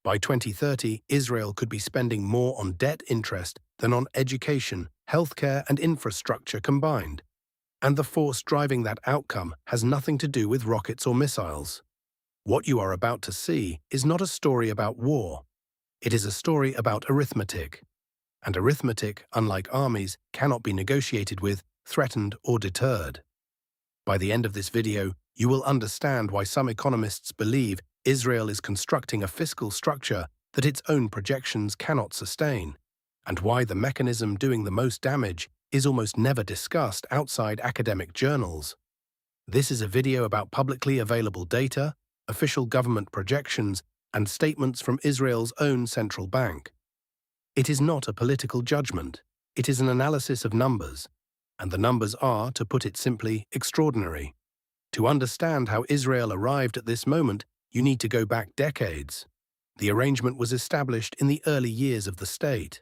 By 2030, Israel could be spending more on debt interest than on education, healthcare, and infrastructure combined. And the force driving that outcome has nothing to do with rockets or missiles. What you are about to see is not a story about war. It is a story about arithmetic. And arithmetic, unlike armies, cannot be negotiated with, threatened, or deterred. By the end of this video, you will understand why some economists believe Israel is constructing a fiscal structure that its own projections cannot sustain, and why the mechanism doing the most damage is almost never discussed outside academic journals. This is a video about publicly available data, official government projections, and statements from Israel's own central bank. It is not a political judgment, it is an analysis of numbers, and the numbers are, to put it simply, extraordinary. To understand how Israel arrived at this moment, you need to go back decades. The arrangement was established in the early years of the state.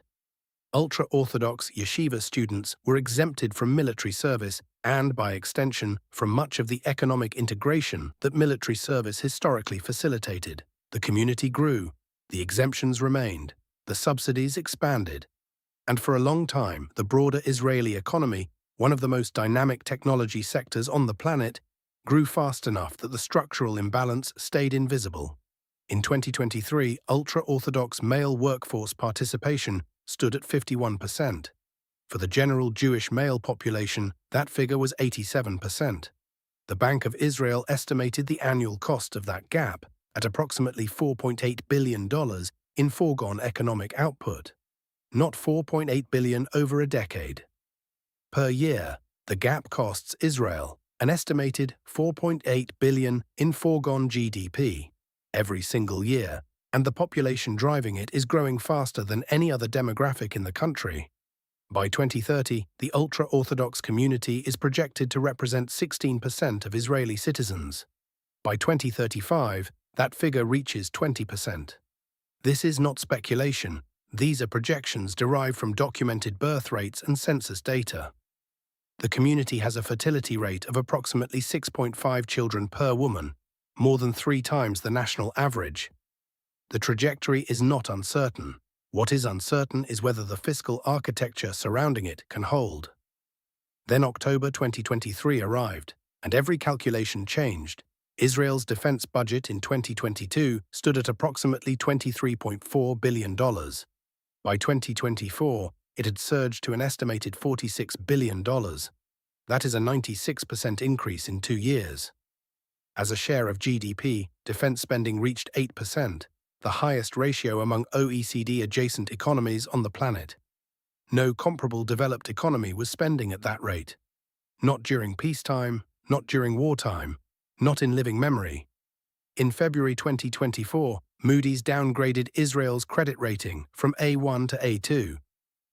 Ultra-Orthodox yeshiva students were exempted from military service and, by extension, from much of the economic integration that military service historically facilitated. The community grew, the exemptions remained, the subsidies expanded, and for a long time, the broader Israeli economy, one of the most dynamic technology sectors on the planet, grew fast enough that the structural imbalance stayed invisible. In 2023, ultra-Orthodox male workforce participation stood at 51%. For the general Jewish male population, that figure was 87%. The Bank of Israel estimated the annual cost of that gap at approximately $4.8 billion in foregone economic output, not $4.8 billion over a decade. Per year, the gap costs Israel an estimated $4.8 billion in foregone GDP every single year, and the population driving it is growing faster than any other demographic in the country. By 2030, the ultra-Orthodox community is projected to represent 16% of Israeli citizens. By 2035, that figure reaches 20%. This is not speculation. These are projections derived from documented birth rates and census data. The community has a fertility rate of approximately 6.5 children per woman, more than 3 times the national average. The trajectory is not uncertain. What is uncertain is whether the fiscal architecture surrounding it can hold. Then October 2023 arrived, and every calculation changed. Israel's defense budget in 2022 stood at approximately $23.4 billion. By 2024, it had surged to an estimated $46 billion. That is a 96% increase in 2 years. As a share of GDP, defense spending reached 8%, the highest ratio among OECD-adjacent economies on the planet. No comparable developed economy was spending at that rate. Not during peacetime, not during wartime, not in living memory. In February 2024, Moody's downgraded Israel's credit rating from A1 to A2.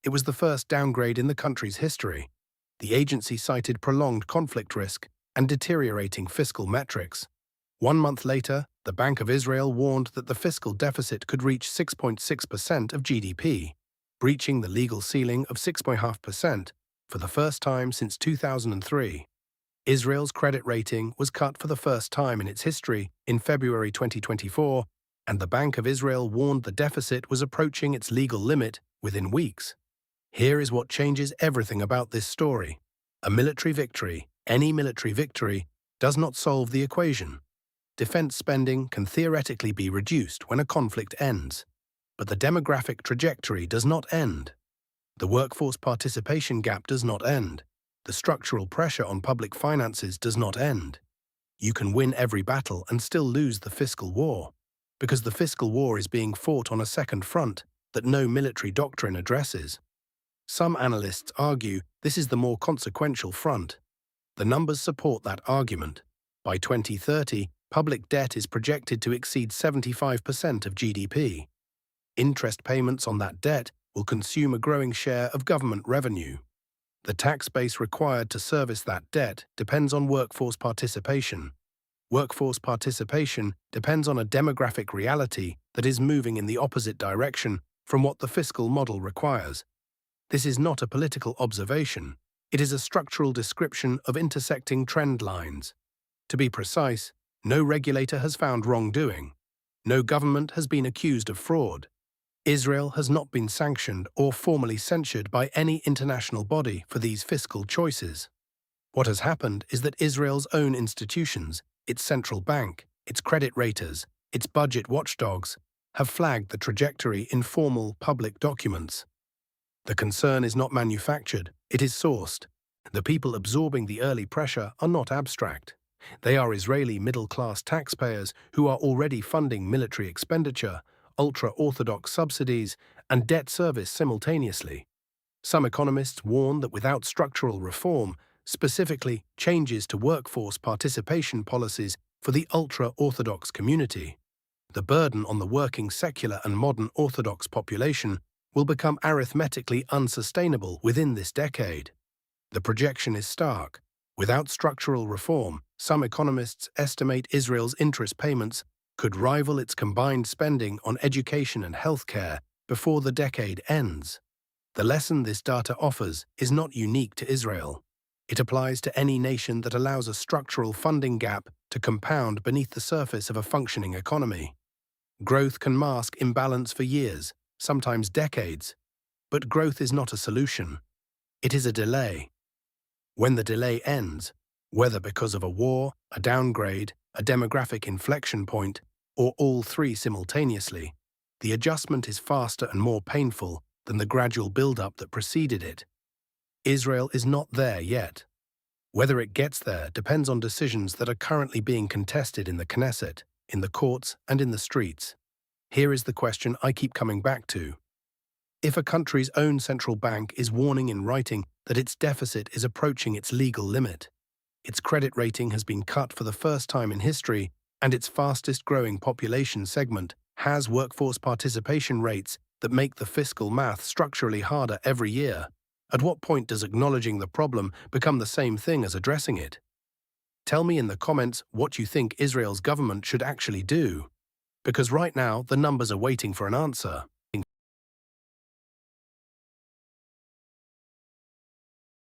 It was the first downgrade in the country's history. The agency cited prolonged conflict risk and deteriorating fiscal metrics. 1 month later, the Bank of Israel warned that the fiscal deficit could reach 6.6% of GDP, breaching the legal ceiling of 6.5% for the first time since 2003. Israel's credit rating was cut for the first time in its history in February 2024, and the Bank of Israel warned the deficit was approaching its legal limit within weeks. Here is what changes everything about this story. A military victory, any military victory, does not solve the equation. Defense spending can theoretically be reduced when a conflict ends, but the demographic trajectory does not end. The workforce participation gap does not end. The structural pressure on public finances does not end. You can win every battle and still lose the fiscal war, because the fiscal war is being fought on a second front that no military doctrine addresses. Some analysts argue this is the more consequential front. The numbers support that argument. By 2030, public debt is projected to exceed 75% of GDP. Interest payments on that debt will consume a growing share of government revenue. The tax base required to service that debt depends on workforce participation. Workforce participation depends on a demographic reality that is moving in the opposite direction from what the fiscal model requires. This is not a political observation. It is a structural description of intersecting trend lines. To be precise, no regulator has found wrongdoing. No government has been accused of fraud. Israel has not been sanctioned or formally censured by any international body for these fiscal choices. What has happened is that Israel's own institutions, its central bank, its credit raters, its budget watchdogs, have flagged the trajectory in formal public documents. The concern is not manufactured, it is sourced. The people absorbing the early pressure are not abstract. They are Israeli middle-class taxpayers who are already funding military expenditure, ultra-Orthodox subsidies, and debt service simultaneously. Some economists warn that without structural reform, specifically changes to workforce participation policies for the ultra-Orthodox community, the burden on the working secular and modern Orthodox population will become arithmetically unsustainable within this decade. The projection is stark. Without structural reform, some economists estimate Israel's interest payments could rival its combined spending on education and healthcare before the decade ends. The lesson this data offers is not unique to Israel. It applies to any nation that allows a structural funding gap to compound beneath the surface of a functioning economy. Growth can mask imbalance for years, sometimes decades. But growth is not a solution. It is a delay. When the delay ends, whether because of a war, a downgrade, a demographic inflection point, or all three simultaneously, the adjustment is faster and more painful than the gradual build-up that preceded it. Israel is not there yet. Whether it gets there depends on decisions that are currently being contested in the Knesset, in the courts, and in the streets. Here is the question I keep coming back to. If a country's own central bank is warning in writing that its deficit is approaching its legal limit, its credit rating has been cut for the first time in history, and its fastest-growing population segment has workforce participation rates that make the fiscal math structurally harder every year, at what point does acknowledging the problem become the same thing as addressing it? Tell me in the comments what you think Israel's government should actually do, because right now the numbers are waiting for an answer.